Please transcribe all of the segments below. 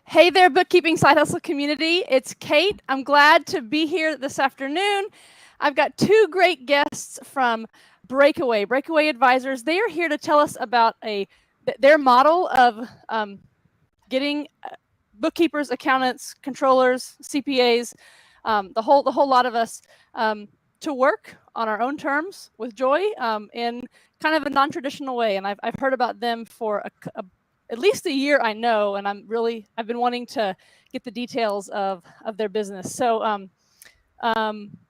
Hey there, Bookkeeping Side Hustle community. It's Kate. I'm glad to be here this afternoon. I've got two great guests from Breakaway Advisors. They are here to tell us about their model of getting bookkeepers, accountants, controllers, CPAs, the whole lot of us to work on our own terms with joy in kind of a non-traditional way. And I've heard about them for at least a year, I know, and I've been wanting to get the details of their business. So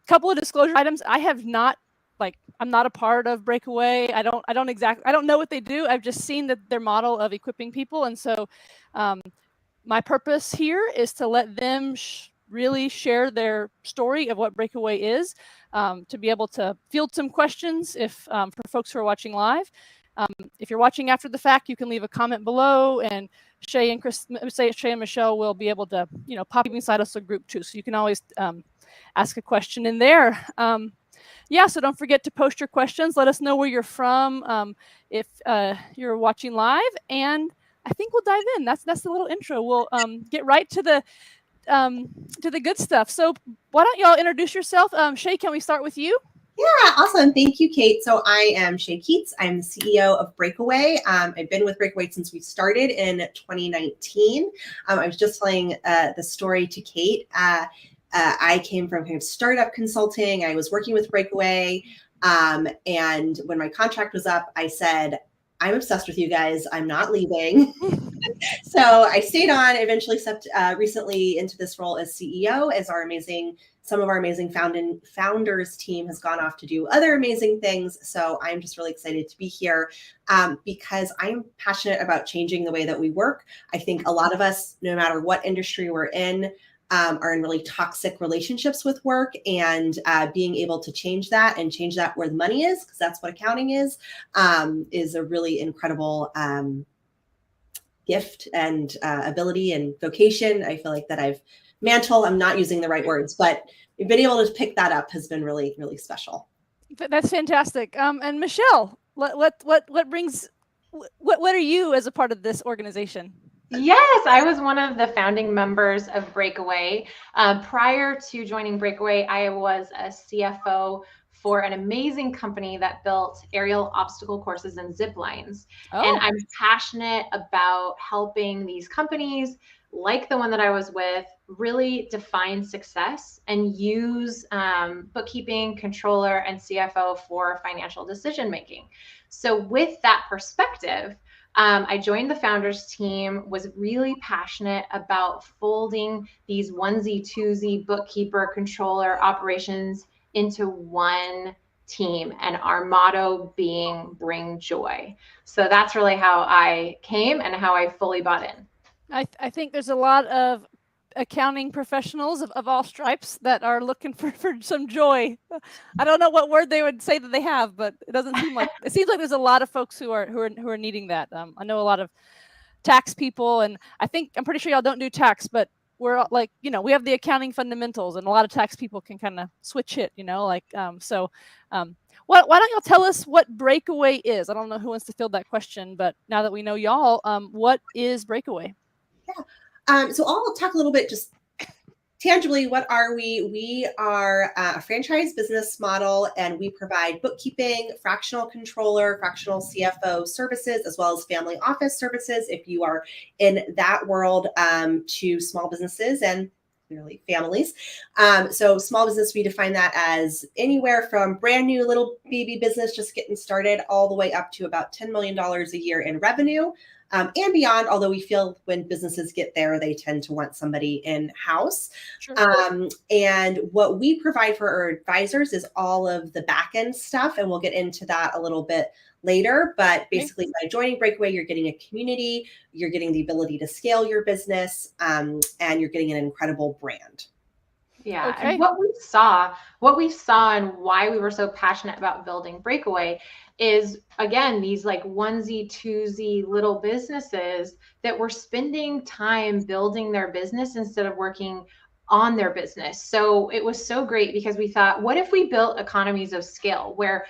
couple of disclosure items. I'm not a part of Breakaway. I don't know what they do. I've just seen that their model of equipping people. And so my purpose here is to let them really share their story of what Breakaway is, to be able to field some questions for folks who are watching live. If you're watching after the fact, you can leave a comment below, and Shay and Michelle will be able to, pop inside us a group too. So you can always ask a question in there. So don't forget to post your questions. Let us know where you're from if you're watching live, and I think we'll dive in. That's the little intro. We'll get right to the good stuff. So why don't y'all introduce yourself? Shay, can we start with you? Yeah, awesome. Thank you, Kate. So I am Shay Keats. I'm the CEO of Breakaway. I've been with Breakaway since we started in 2019. I was just telling the story to Kate. I came from kind of startup consulting. I was working with Breakaway. And when my contract was up, I said, I'm obsessed with you guys. I'm not leaving. So I stayed on, eventually stepped recently into this role as CEO, as some of our amazing founders team has gone off to do other amazing things. So I'm just really excited to be here because I'm passionate about changing the way that we work. I think a lot of us, no matter what industry we're in, are in really toxic relationships with work, and being able to change that where the money is, because that's what accounting is a really incredible gift and ability and vocation. I feel like that I'm not using the right words, but being able to pick that up has been really, really special. That's fantastic. And Michelle, what are you as a part of this organization? Yes, I was one of the founding members of Breakaway. Prior to joining Breakaway, I was a CFO for an amazing company that built aerial obstacle courses and zip lines. Oh. And I'm passionate about helping these companies, like the one that I was with, really define success and use bookkeeping, controller, and CFO for financial decision making. So with that perspective, I joined the founders team, was really passionate about folding these onesie, twosie, bookkeeper, controller operations into one team, and our motto being bring joy. So that's really how I came and how I fully bought in. I think there's a lot of accounting professionals of all stripes that are looking for some joy. I don't know what word they would say that they have, but it seems like there's a lot of folks who are needing that. I know a lot of tax people, and I'm pretty sure y'all don't do tax, but we're like, we have the accounting fundamentals, and a lot of tax people can kind of switch it, why don't y'all tell us what Breakaway is? I don't know who wants to field that question, but now that we know y'all, what is Breakaway? Yeah. So I'll talk a little bit just tangibly. What are we? We are a franchise business model, and we provide bookkeeping, fractional controller, fractional CFO services, as well as family office services, if you are in that world, to small businesses and clearly families. So small business, we define that as anywhere from brand new little baby business just getting started all the way up to about $10 million a year in revenue. And beyond, although we feel when businesses get there, they tend to want somebody in-house. Sure. And what we provide for our advisors is all of the back-end stuff, and we'll get into that a little bit later. But basically, by joining Breakaway, you're getting a community, you're getting the ability to scale your business, and you're getting an incredible brand. Yeah. Okay. And what we saw and why we were so passionate about building Breakaway is, again, these like onesie, twosie little businesses that were spending time building their business instead of working on their business. So it was so great because we thought, what if we built economies of scale where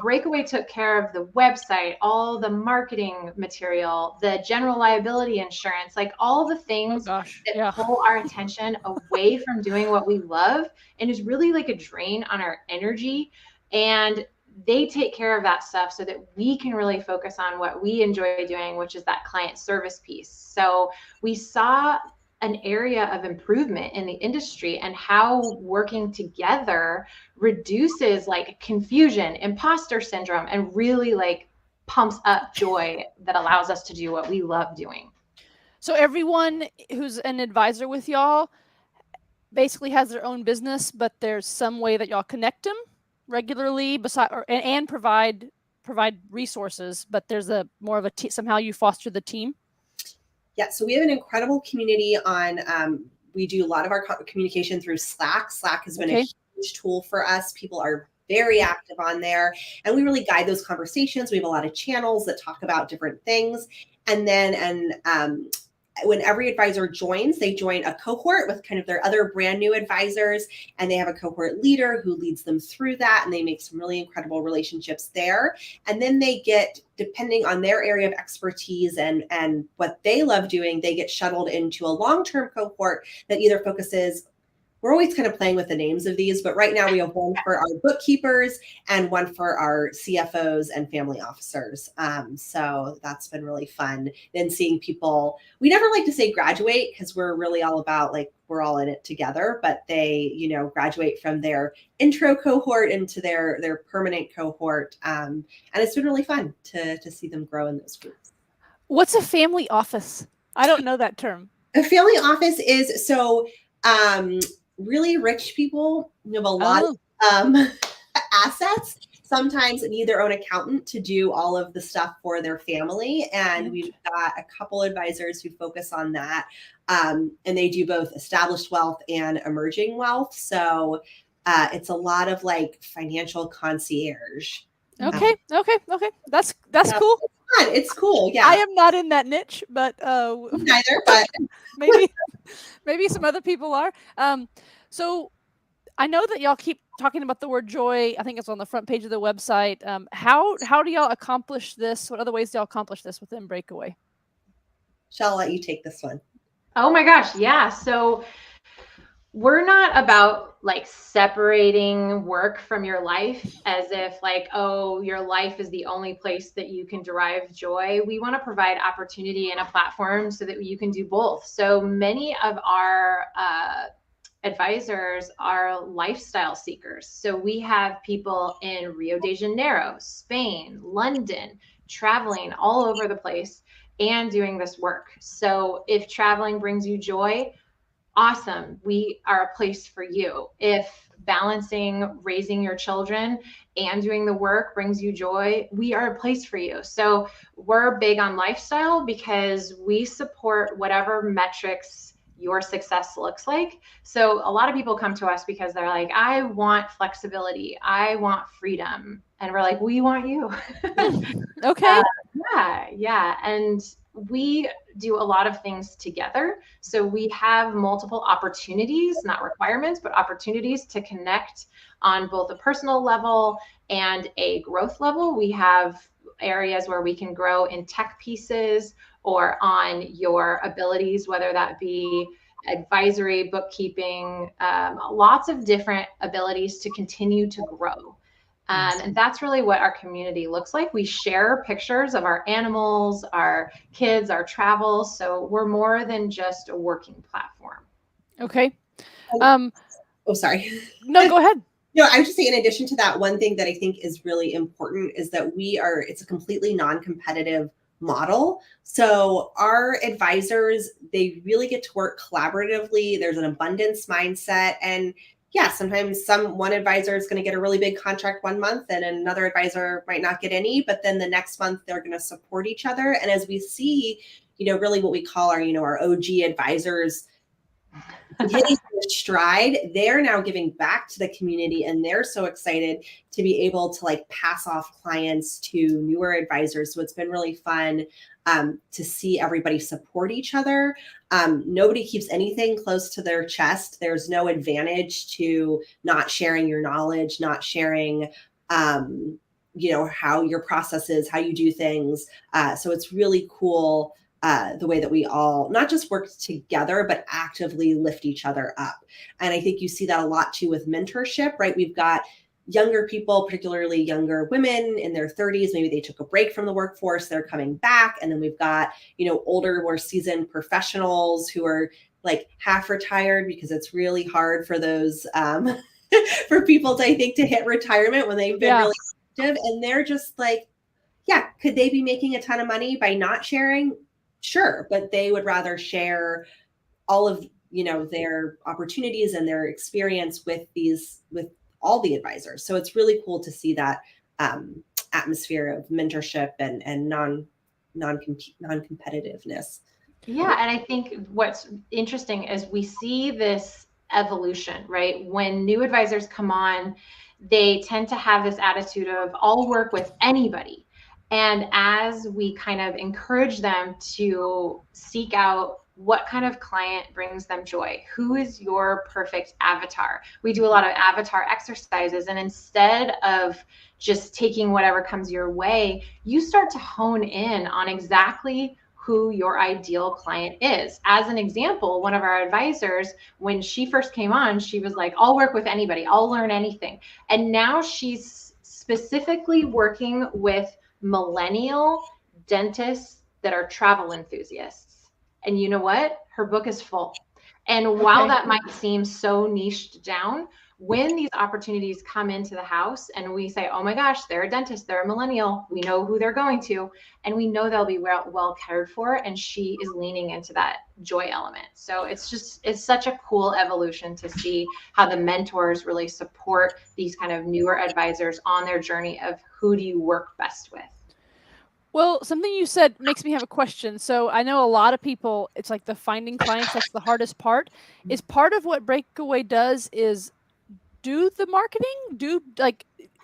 Breakaway took care of the website, all the marketing material, the general liability insurance, like all the things that pull our attention away from doing what we love and is really like a drain on our energy. And they take care of that stuff so that we can really focus on what we enjoy doing, which is that client service piece. So we saw an area of improvement in the industry and how working together reduces like confusion, imposter syndrome, and really like pumps up joy that allows us to do what we love doing. So everyone who's an advisor with y'all basically has their own business, but there's some way that y'all connect them regularly and provide resources, but there's more of a somehow you foster the team. Yeah, so we have an incredible community on, we do a lot of our communication through Slack. Slack has been a huge tool for us. People are very active on there, and we really guide those conversations. We have a lot of channels that talk about different things. And then, when every advisor joins, they join a cohort with kind of their other brand new advisors, and they have a cohort leader who leads them through that, and they make some really incredible relationships there. And then they get, depending on their area of expertise and what they love doing, they get shuttled into a long-term cohort that either focuses, we're always kind of playing with the names of these, but right now we have one for our bookkeepers and one for our CFOs and family officers. So that's been really fun. Then seeing people, we never like to say graduate because we're really all about like, we're all in it together, but they, graduate from their intro cohort into their permanent cohort. And it's been really fun to see them grow in those groups. What's a family office? I don't know that term. A family office is really rich people have a lot of assets, sometimes need their own accountant to do all of the stuff for their family. And we've got a couple advisors who focus on that. And they do both established wealth and emerging wealth. So it's a lot of like financial concierge. Okay. That's cool. It's cool. Yeah. I am not in that niche, but neither, but maybe some other people are. So I know that y'all keep talking about the word joy. I think it's on the front page of the website. How do y'all accomplish this? What other ways do y'all accomplish this within Breakaway? Shall I let you take this one? Oh my gosh. Yeah. So we're not about like separating work from your life as if like, oh, your life is the only place that you can derive joy. We want to provide opportunity and a platform so that you can do both. So many of our advisors are lifestyle seekers. So we have people in Rio de Janeiro, Spain, London, traveling all over the place and doing this work. So if traveling brings you joy, awesome. We are a place for you. If balancing raising your children and doing the work brings you joy, we are a place for you. So we're big on lifestyle because we support whatever metrics your success looks like. So a lot of people come to us because they're like, I want flexibility. I want freedom. And we're like, we want you. Okay. Yeah. And we do a lot of things together. So we have multiple opportunities, not requirements, but opportunities to connect on both a personal level and a growth level. We have areas where we can grow in tech pieces or on your abilities, whether that be advisory, bookkeeping, lots of different abilities to continue to grow. And that's really what our community looks like. We share pictures of our animals, our kids, our travels. So we're more than just a working platform. Okay. Sorry. No, go ahead. No, I would just say in addition to that, one thing that I think is really important is that it's a completely non-competitive model. So our advisors, they really get to work collaboratively. There's an abundance mindset. And yeah, sometimes one advisor is going to get a really big contract one month and another advisor might not get any, but then the next month they're going to support each other. And as we see, really what we call our OG advisors hitting their stride, they're now giving back to the community and they're so excited to be able to like pass off clients to newer advisors. So it's been really fun to see everybody support each other. Nobody keeps anything close to their chest. There's no advantage to not sharing your knowledge, not sharing how your process is, how you do things. So it's really cool the way that we all not just work together, but actively lift each other up. And I think you see that a lot too with mentorship, right? We've got younger people, particularly younger women in their 30s, maybe they took a break from the workforce, they're coming back. And then we've got, older, more seasoned professionals who are like half retired, because it's really hard for those, for people to, I think, to hit retirement when they've been really active. And they're just like, yeah, could they be making a ton of money by not sharing? Sure. But they would rather share all of, their opportunities and their experience with all the advisors. So it's really cool to see that atmosphere of mentorship and non-competitiveness. Yeah, and I think what's interesting is we see this evolution, right? When new advisors come on, they tend to have this attitude of, I'll work with anybody. And as we kind of encourage them to seek out what kind of client brings them joy, who is your perfect avatar? We do a lot of avatar exercises, and instead of just taking whatever comes your way, you start to hone in on exactly who your ideal client is. As an example, one of our advisors, when she first came on, she was like, I'll work with anybody, I'll learn anything. And now she's specifically working with millennial dentists that are travel enthusiasts. And you know what? Her book is full. And while that might seem so niched down, when these opportunities come into the house and we say, oh my gosh, they're a dentist, they're a millennial, we know who they're going to, and we know they'll be well cared for, and she is leaning into that joy element. So it's such a cool evolution to see how the mentors really support these kind of newer advisors on their journey of who do you work best with. Well, something you said makes me have a question. So I know a lot of people, it's like the finding clients, that's the hardest part. Is part of what Breakaway does is do the marketing?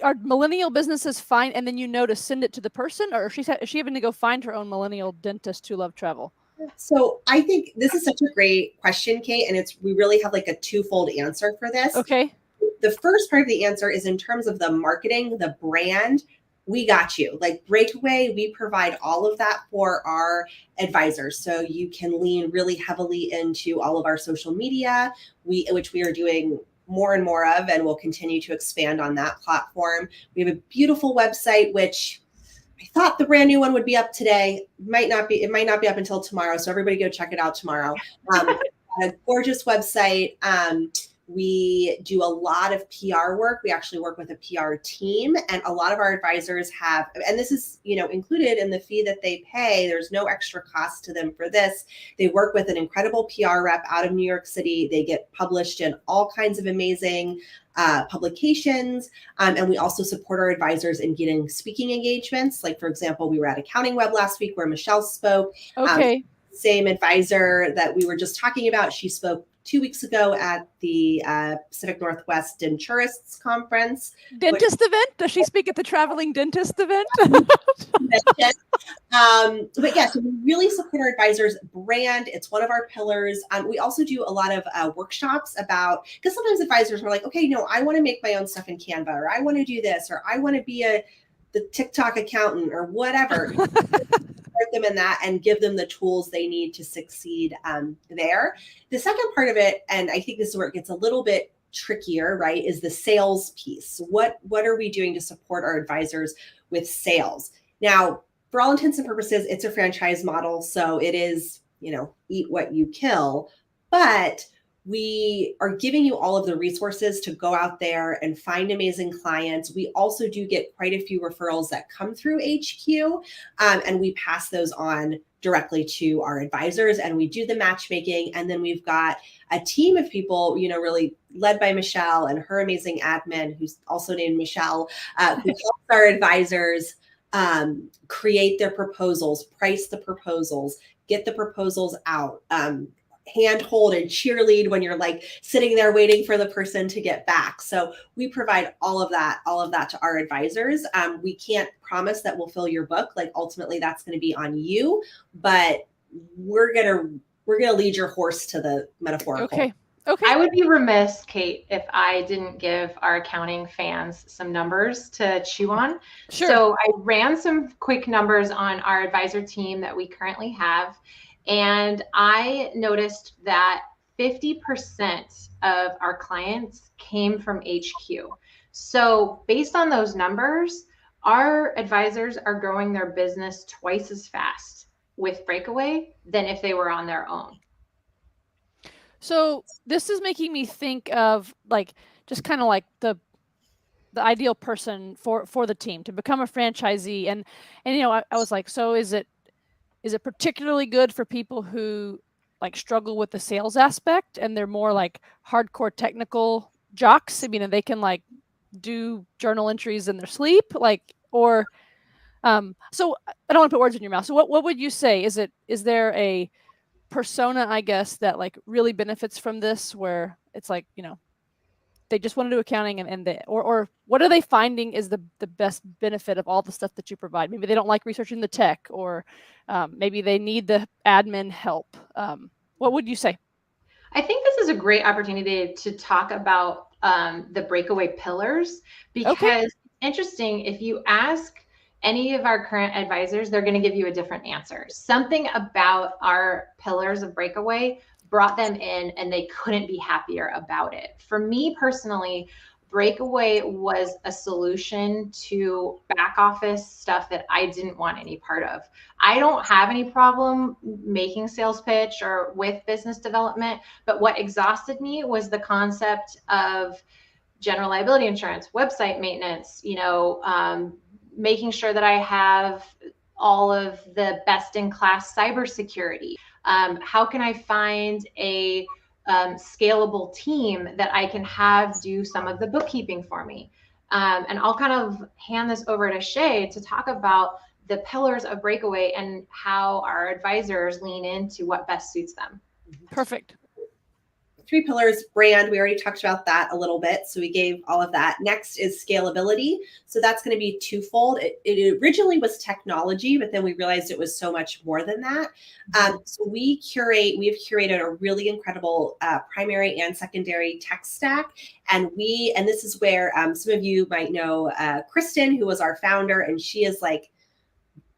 Are millennial businesses fine, and then to send it to the person, or is she having to go find her own millennial dentist who love travel? So I think this is such a great question, Kate, and we really have like a twofold answer for this. Okay. The first part of the answer is in terms of the marketing, the brand. We got you. Like Breakaway, we provide all of that for our advisors. So you can lean really heavily into all of our social media, which we are doing more and more of, and we'll continue to expand on that platform. We have a beautiful website, which I thought the brand new one would be up today. It might not be up until tomorrow. So everybody go check it out tomorrow. A gorgeous website. We do a lot of PR work. We actually work with a PR team, and a lot of our advisors have, and this is, included in the fee that they pay. There's no extra cost to them for this. They work with an incredible PR rep out of New York City. They get published in all kinds of amazing publications. And we also support our advisors in getting speaking engagements. Like, for example, we were at Accounting Web last week where Michelle spoke. Okay. Same advisor that we were just talking about. She spoke 2 weeks ago at the Pacific Northwest Denturists Conference. Dentist event? Does she speak at the traveling dentist event? But yeah, so we really support our advisors' brand. It's one of our pillars. We also do a lot of workshops because sometimes advisors are like, okay, no, I want to make my own stuff in Canva, or I want to do this, or I want to be the TikTok accountant or whatever. Support them in that and give them the tools they need to succeed there. The second part of it, and I think this is where it gets a little bit trickier, right, is the sales piece. What are we doing to support our advisors with sales? Now, for all intents and purposes, it's a franchise model. So it is, eat what you kill, but we are giving you all of the resources to go out there and find amazing clients. We also do get quite a few referrals that come through HQ, and we pass those on directly to our advisors, and we do the matchmaking. And then we've got a team of people, really led by Michelle and her amazing admin, who's also named Michelle, who helps our advisors create their proposals, price the proposals, get the proposals out, handhold and cheerlead when you're like sitting there waiting for the person to get back. So we provide all of that to our advisors. We can't promise that we'll fill your book. Like ultimately that's going to be on you, but we're going to lead your horse to the metaphorical. Okay. Okay. I would be remiss, Kate, if I didn't give our accounting fans some numbers to chew on. Sure. So I ran some quick numbers on our advisor team that we currently have, and I noticed that 50% of our clients came from HQ. So based on those numbers, our advisors are growing their business twice as fast with Breakaway than if they were on their own. So this is making me think of like just kind of like the ideal person for the team to become a franchisee, and you know, I was like, so is it particularly good for people who like struggle with the sales aspect and they're more like hardcore technical jocks? I mean, and they can like do journal entries in their sleep, like, or so I don't want to put words in your mouth. So what would you say? Is there a persona, I guess, that like really benefits from this, where it's like, you know, they just want to do accounting and they, or what are they finding is the best benefit of all the stuff that you provide? Maybe they don't like researching the tech, or maybe they need the admin help. What would you say? I think this is a great opportunity to talk about the Breakaway pillars, because Okay. it's interesting, if you ask any of our current advisors, they're going to give you a different answer. Something about our pillars of Breakaway brought them in and they couldn't be happier about it. For me personally, Breakaway was a solution to back office stuff that I didn't want any part of. I don't have any problem making sales pitch or with business development, but what exhausted me was the concept of general liability insurance, website maintenance, you know, making sure that I have all of the best in class cybersecurity. How can I find a scalable team that I can have do some of the bookkeeping for me? And I'll kind of hand this over to Shay to talk about the pillars of Breakaway and how our advisors lean into what best suits them. Perfect. 3 pillars: brand. We already talked about that a little bit, so we gave all of that. Next is scalability. So that's going to be twofold. It originally was technology, but then we realized it was so much more than that. So we have curated a really incredible primary and secondary tech stack. And this is where some of you might know Kristen, who was our founder, and she is like,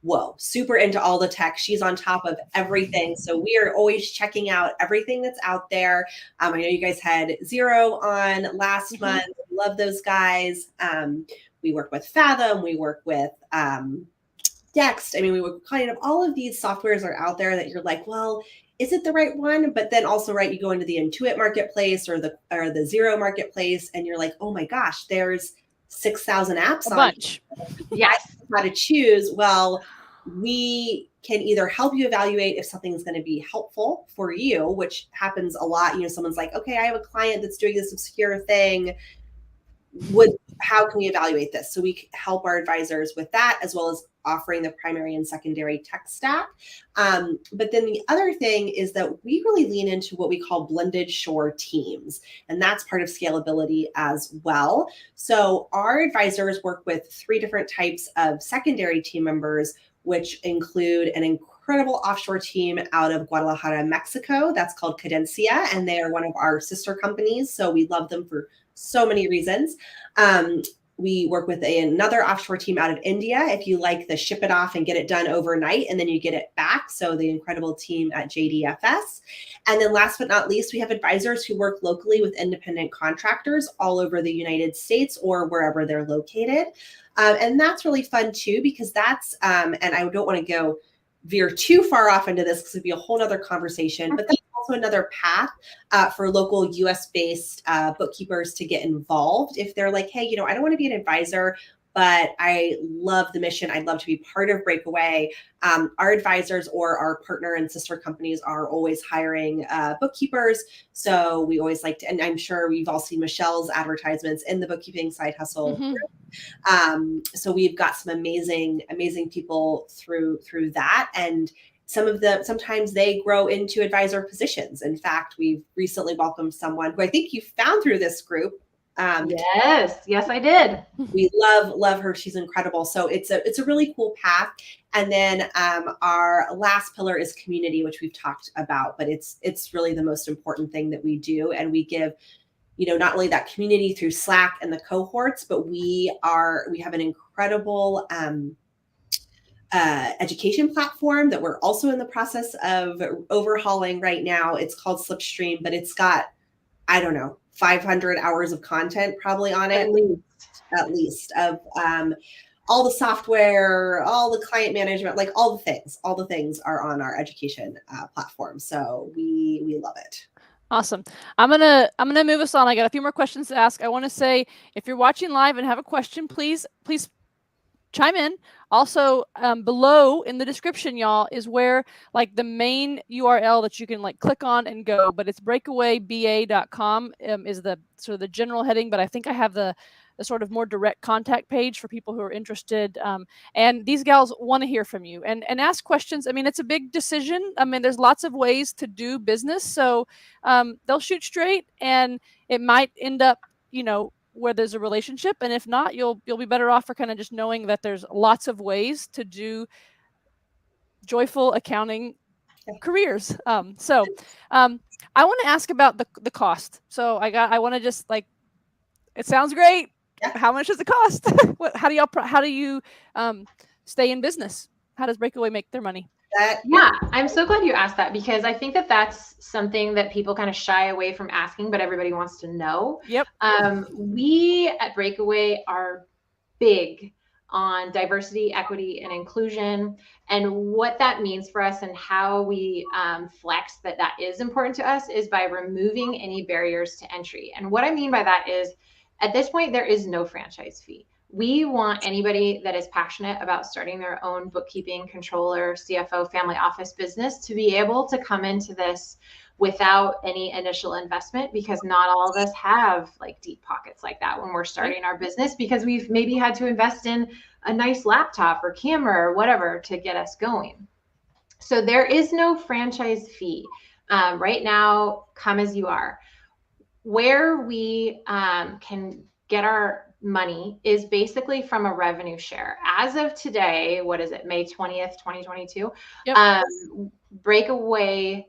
whoa, super into all the tech. She's on top of everything. So we are always checking out everything that's out there. I know you guys had Xero on last month. We love those guys. We work with Fathom. We work with Dext. I mean, we work kind of all of these softwares are out there that you're like, well, is it the right one? But then also, right, you go into the Intuit marketplace or the Xero marketplace, and you're like, oh my gosh, there's 6,000 apps A bunch. Yes. How to choose. Well, we can either help you evaluate if something is going to be helpful for you, which happens a lot. You know, someone's like, okay, I have a client that's doing this obscure thing. How can we evaluate this? So we help our advisors with that, as well as offering the primary and secondary tech stack. But then the other thing is that we really lean into what we call blended shore teams, and that's part of scalability as well. So our advisors work with 3 different types of secondary team members, which include an incredible offshore team out of Guadalajara, Mexico. That's called Cadencia, and they are one of our sister companies. So we love them for so many reasons. We work with another offshore team out of India. If you like the ship it off and get it done overnight and then you get it back. So the incredible team at JDFS. And then last but not least, we have advisors who work locally with independent contractors all over the United States or wherever they're located. And that's really fun too, because that's, and I don't want to veer too far off into this because it'd be a whole nother conversation, but that's also another path for local US-based bookkeepers to get involved. If they're like, hey, you know, I don't want to be an advisor, but I love the mission. I'd love to be part of Breakaway. Our advisors or our partner and sister companies are always hiring bookkeepers. So we always like to, and I'm sure we've all seen Michelle's advertisements in the Bookkeeping Side Hustle group. So we've got some amazing people through that. And sometimes they grow into advisor positions. In fact, we've recently welcomed someone who I think you found through this group, Yes, I did. We love her. She's incredible. So it's a really cool path. And then our last pillar is community, which we've talked about, but it's really the most important thing that we do. And we give, not only that community through Slack and the cohorts, but we have an incredible education platform that we're also in the process of overhauling right now. It's called Slipstream, but it's got, I don't know, 500 hours of content probably on it, at least of all the software, all the client management, like all the things are on our education platform. So we love it. Awesome. I'm gonna move us on. I got a few more questions to ask. I want to say, if you're watching live and have a question, please chime in. Also, below in the description, y'all, is where like the main URL that you can like click on and go. But it's breakawayba.com is the sort of the general heading. But I think I have the sort of more direct contact page for people who are interested. And these gals want to hear from you and ask questions. I mean, it's a big decision. I mean, there's lots of ways to do business. So they'll shoot straight, and it might end up, where there's a relationship. And if not, you'll be better off for kind of just knowing that there's lots of ways to do joyful accounting careers. So I want to ask about the cost. So I want to just like, it sounds great. Yeah. How much does it cost? How do you stay in business? How does Breakaway make their money? Yeah, I'm so glad you asked that, because I think that that's something that people kind of shy away from asking, but everybody wants to know. Yep. We at Breakaway are big on diversity, equity, and inclusion, and what that means for us and how we flex that is important to us is by removing any barriers to entry. And what I mean by that is, at this point, there is no franchise fee. We want anybody that is passionate about starting their own bookkeeping, controller, CFO, family office business to be able to come into this without any initial investment, because not all of us have like deep pockets like that when we're starting our business, because we've maybe had to invest in a nice laptop or camera or whatever to get us going. So there is no franchise fee. Right now, come as you are. Where we can get our money is basically from a revenue share. As of today, what is it, May 20th, 2022? Yep. Breakaway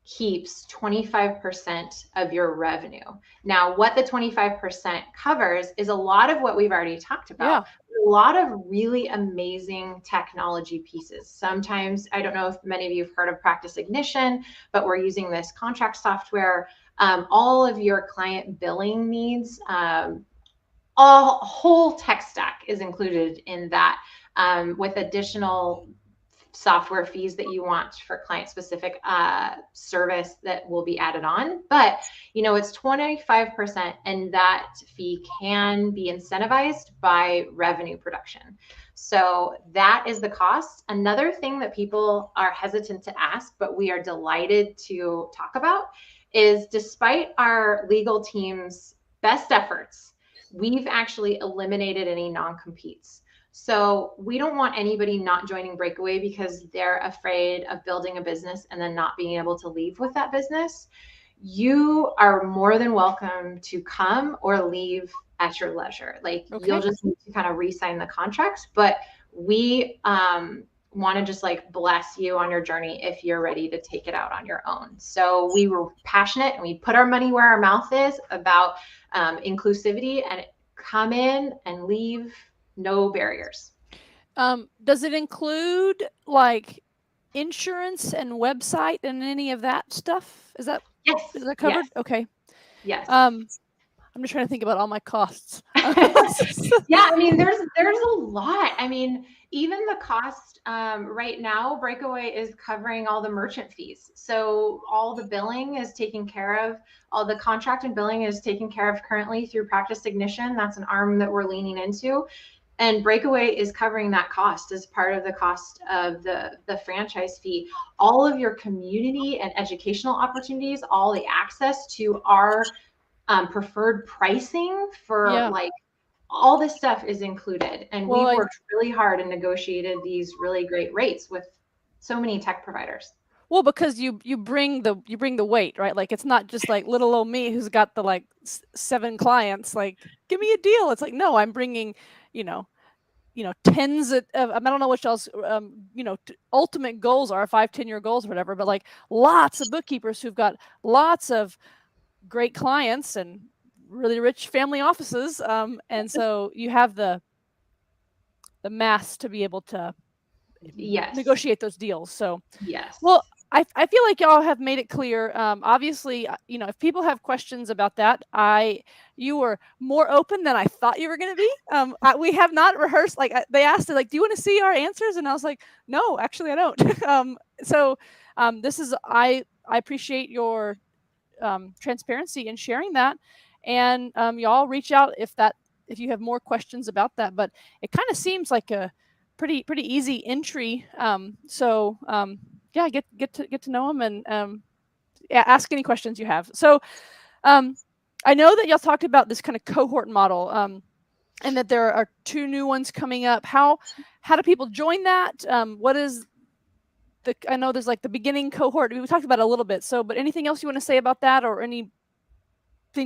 keeps 25% of your revenue. Now, what the 25% covers is a lot of what we've already talked about. Yeah. A lot of really amazing technology pieces. Sometimes, I don't know if many of you have heard of Practice Ignition, but we're using this contract software. All of your client billing needs, a whole tech stack is included in that, with additional software fees that you want for client specific service that will be added on. But it's 25%, and that fee can be incentivized by revenue production. So that is the cost. Another thing that people are hesitant to ask, but we are delighted to talk about, is despite our legal team's best efforts, we've actually eliminated any non-competes. So we don't want anybody not joining Breakaway because they're afraid of building a business and then not being able to leave with that business. You are more than welcome to come or leave at your leisure. Like, you'll just need to kind of re-sign the contract, but we want to just like bless you on your journey if you're ready to take it out on your own. So we were passionate, and we put our money where our mouth is about inclusivity, and come in and leave, no barriers. Does it include like insurance and website and any of that stuff? Is that covered? Yes. Okay. Yes. I'm just trying to think about all my costs. Yeah, I mean, there's a lot. I mean, even the cost right now, Breakaway is covering all the merchant fees. So all the billing is taken care of. All the contract and billing is taken care of currently through Practice Ignition. That's an arm that we're leaning into. And Breakaway is covering that cost as part of the cost of the franchise fee. All of your community and educational opportunities, all the access to our preferred pricing for like all this stuff is included. And we've worked really hard and negotiated these really great rates with so many tech providers. Well, because you bring the weight, right? Like it's not just like little old me who's got the like 7 clients. Like, give me a deal. It's like, no, I'm bringing, you know, tens of I don't know what else ultimate goals are, 5-10 year goals or whatever, but like lots of bookkeepers who've got lots of great clients and really rich family offices, and so you have the mass to be able to Yes. negotiate those deals. So, Yes. well, I feel like y'all have made it clear. Obviously, if people have questions about that, you were more open than I thought you were going to be. We have not rehearsed. Like they asked, like, do you want to see our answers? And I was like, no, actually, I don't. This is I appreciate your transparency in sharing that, and y'all reach out if you have more questions about that. But it kind of seems like a pretty easy entry. Yeah, get to know them, and ask any questions you have. So I know that y'all talked about this kind of cohort model, and that there are 2 new ones coming up. How do people join that? What is I know there's like the beginning cohort. We talked about it a little bit. So, but anything else you want to say about that, or anything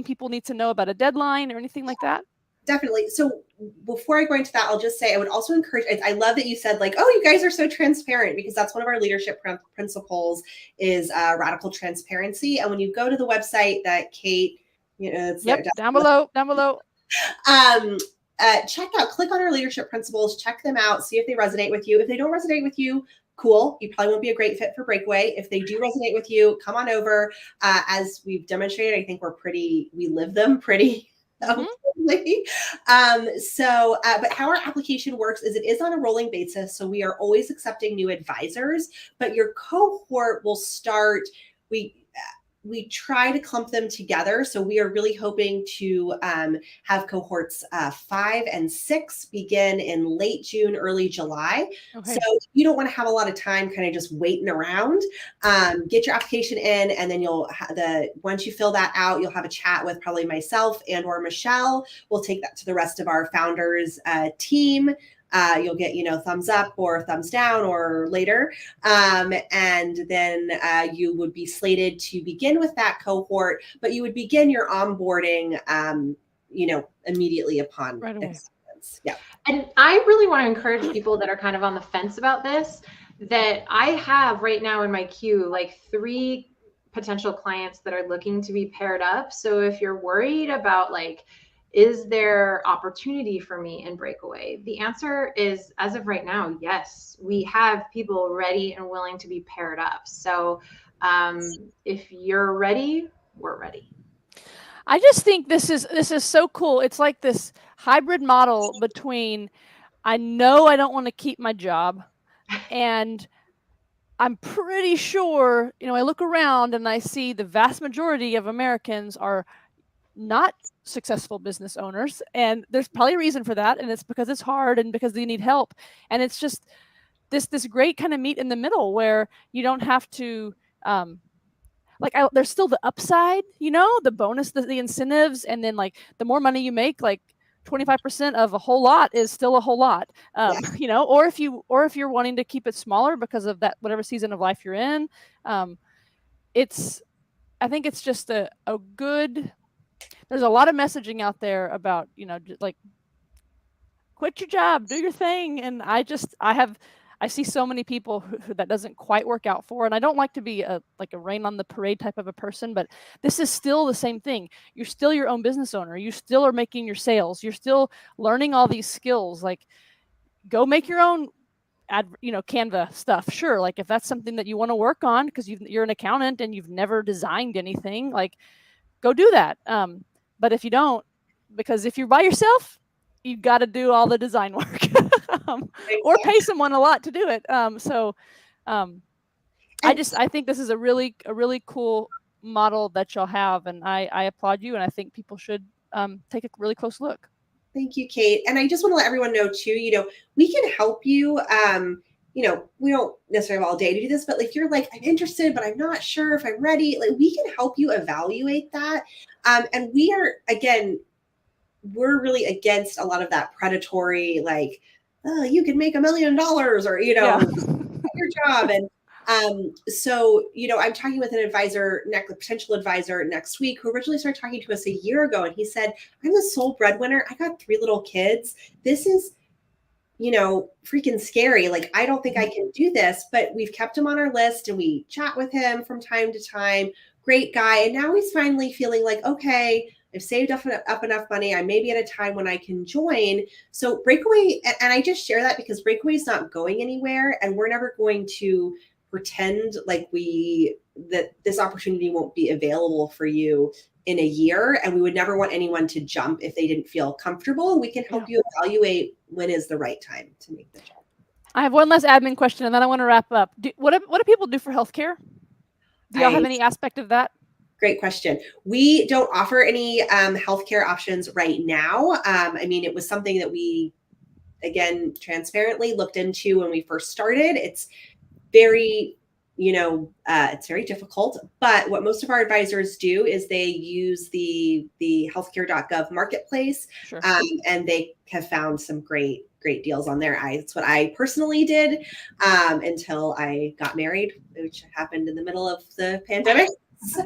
people need to know about a deadline or anything like that? Definitely. So before I go into that, I'll just say I would also encourage, I love that you said like, oh, you guys are so transparent, because that's one of our leadership principles is radical transparency. And when you go to the website that Kate, it's down below. Check out, click on our leadership principles, check them out, see if they resonate with you. If they don't resonate with you, cool. You probably won't be a great fit for Breakaway. If they do resonate with you, come on over. As we've demonstrated, I think we live them pretty but how our application works is it is on a rolling basis. So we are always accepting new advisors, but your cohort will start, we try to clump them together. So we are really hoping to have cohorts 5 and 6 begin in late June, early July. Okay. So you don't want to have a lot of time kind of just waiting around. Get your application in, and then once you fill that out, you'll have a chat with probably myself and or Michelle. We'll take that to the rest of our founders team. You'll get, thumbs up or thumbs down or later. And then you would be slated to begin with that cohort, but you would begin your onboarding, immediately upon acceptance. Yeah. And I really want to encourage people that are kind of on the fence about this, that I have right now in my queue, like 3 potential clients that are looking to be paired up. So if you're worried about like, is there opportunity for me in Breakaway? The answer is, as of right now, yes. We have people ready and willing to be paired up. So if you're ready, we're ready. I just think this is so cool. It's like this hybrid model between, I know I don't want to keep my job, and I'm pretty sure, I look around and I see the vast majority of Americans are not successful business owners, and there's probably a reason for that, and it's because it's hard and because they need help, and it's just this great kind of meet in the middle where you don't have to there's still the upside, the bonus, the incentives, and then like the more money you make, like 25% of a whole lot is still a whole lot. Or if you're wanting to keep it smaller because of that, whatever season of life you're in, I think it's just a good. There's a lot of messaging out there about, like, quit your job, do your thing. And I see so many people who that doesn't quite work out for. And I don't like to be a rain on the parade type of a person, but this is still the same thing. You're still your own business owner. You still are making your sales. You're still learning all these skills. Like, go make your own Canva stuff. Sure. Like, if that's something that you want to work on because you're an accountant and you've never designed anything, like, go do that. But if you don't, because if you're by yourself, you've got to do all the design work or pay someone a lot to do it. I think this is a really cool model that y'all have, and I applaud you, and I think people should take a really close look. Thank you, Kate. And I just want to let everyone know too, we can help you. We don't necessarily have all day to do this, but if you're like, I'm interested, but I'm not sure if I'm ready, like, we can help you evaluate that. And we're really against a lot of that predatory, like, oh, you can make $1 million or, your job. And So, I'm talking with an advisor, a potential advisor next week, who originally started talking to us a year ago. And he said, I'm the sole breadwinner. I got 3 little kids. This is, freaking scary. Like, I don't think I can do this, but we've kept him on our list and we chat with him from time to time. Great guy. And now he's finally feeling like, okay, I've saved up enough money. I may be at a time when I can join. So Breakaway, and I just share that because Breakaway is not going anywhere, and we're never going to pretend like that this opportunity won't be available for you in a year. And we would never want anyone to jump if they didn't feel comfortable. We can help you evaluate when is the right time to make the jump. I have one last admin question, and then I want to wrap up. What do people do for healthcare? Do y'all have any aspect of that? Great question. We don't offer any healthcare options right now. It was something that we, again, transparently looked into when we first started. It's very, it's very difficult. But what most of our advisors do is they use the healthcare.gov marketplace, Sure. And they have found some great deals on there. It's what I personally did until I got married, which happened in the middle of the pandemic. So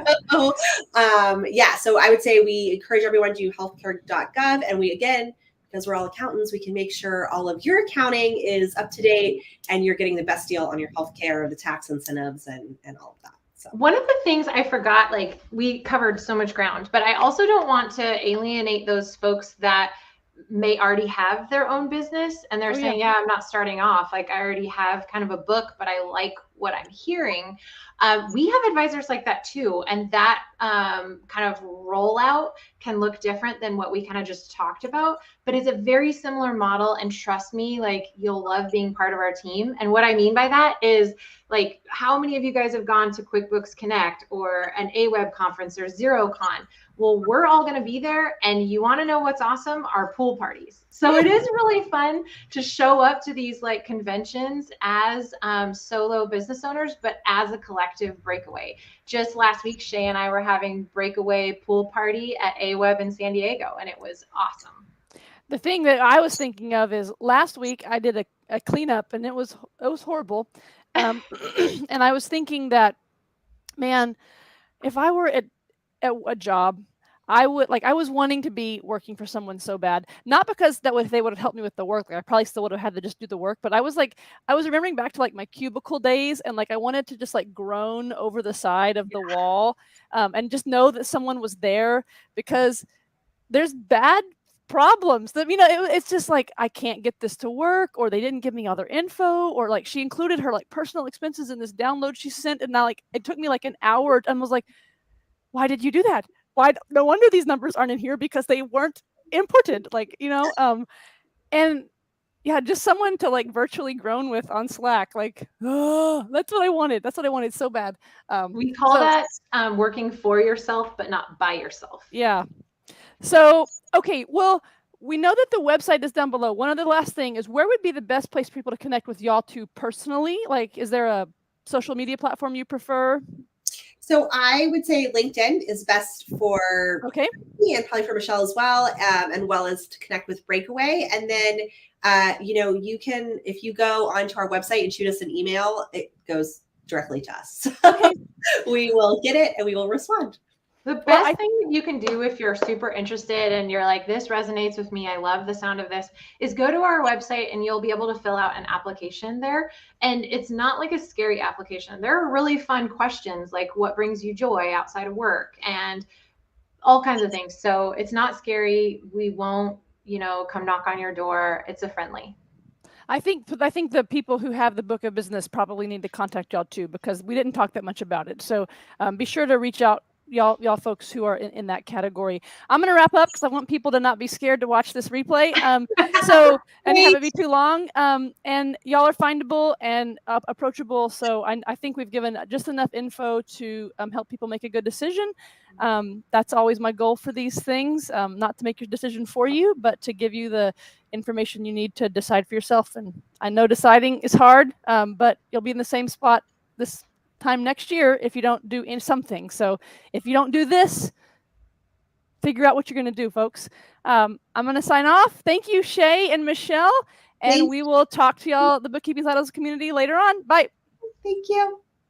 I would say we encourage everyone to do healthcare.gov, and we, again, because we're all accountants, we can make sure all of your accounting is up to date and you're getting the best deal on your healthcare, the tax incentives, and all of that. So one of the things I forgot, like, we covered so much ground, but I also don't want to alienate those folks that may already have their own business and they're saying, yeah, I'm not starting off. Like, I already have kind of a book, but I like what I'm hearing. We have advisors like that too. And that kind of rollout can look different than what we kind of just talked about, but it's a very similar model. And trust me, like, you'll love being part of our team. And what I mean by that is, like, how many of you guys have gone to QuickBooks Connect or an AWeb conference or XeroCon? Well, we're all going to be there, and you want to know what's awesome? Our pool parties. So it is really fun to show up to these, like, conventions as solo business owners, but as a collective Breakaway. Just last week, Shay and I were having Breakaway pool party at AWeb in San Diego, and it was awesome. The thing that I was thinking of is last week I did a cleanup, and it was horrible. And I was thinking that, man, if I were at a job, I was wanting to be working for someone so bad, not because they would have helped me with the work. Like, I probably still would have had to just do the work, but I was remembering back to, like, my cubicle days, and, like, I wanted to just, like, groan over the side of the wall, and just know that someone was there, because there's bad problems that, it's just like, I can't get this to work, or they didn't give me all their info, or, like, she included her, like, personal expenses in this download she sent, and now, like, it took me like an hour, and was like, why did you do that? Why? No wonder these numbers aren't in here, because they weren't inputted, like, and yeah, just someone to, like, virtually groan with on Slack, like, oh, that's what I wanted. That's what I wanted so bad. We call that working for yourself, but not by yourself. Yeah. So, okay, well, we know that the website is down below. One of the last thing is, where would be the best place for people to connect with y'all to personally? Like, is there a social media platform you prefer? So I would say LinkedIn is best for me, and probably for Michelle as well, and well as to connect with Breakaway. And then, you can, if you go onto our website and shoot us an email, it goes directly to us. Okay. We will get it and we will respond. The best thing that you can do if you're super interested and you're like, this resonates with me, I love the sound of this, is go to our website and you'll be able to fill out an application there. And it's not like a scary application. There are really fun questions, like what brings you joy outside of work and all kinds of things. So it's not scary. We won't, come knock on your door. It's a friendly. I think the people who have the book of business probably need to contact y'all too, because we didn't talk that much about it. So be sure to reach out, y'all folks who are in that category. I'm going to wrap up because I want people to not be scared to watch this replay. And have it be too long. And y'all are findable and approachable. So I think we've given just enough info to help people make a good decision. That's always my goal for these things, not to make your decision for you, but to give you the information you need to decide for yourself. And I know deciding is hard, but you'll be in the same spot this time next year if you don't do something. So if you don't do this, figure out what you're going to do, folks. I'm going to sign off. Thank you, Shay and Michelle, and we will talk to y'all, the Bookkeeping Titles community, later on. Bye. Thank you.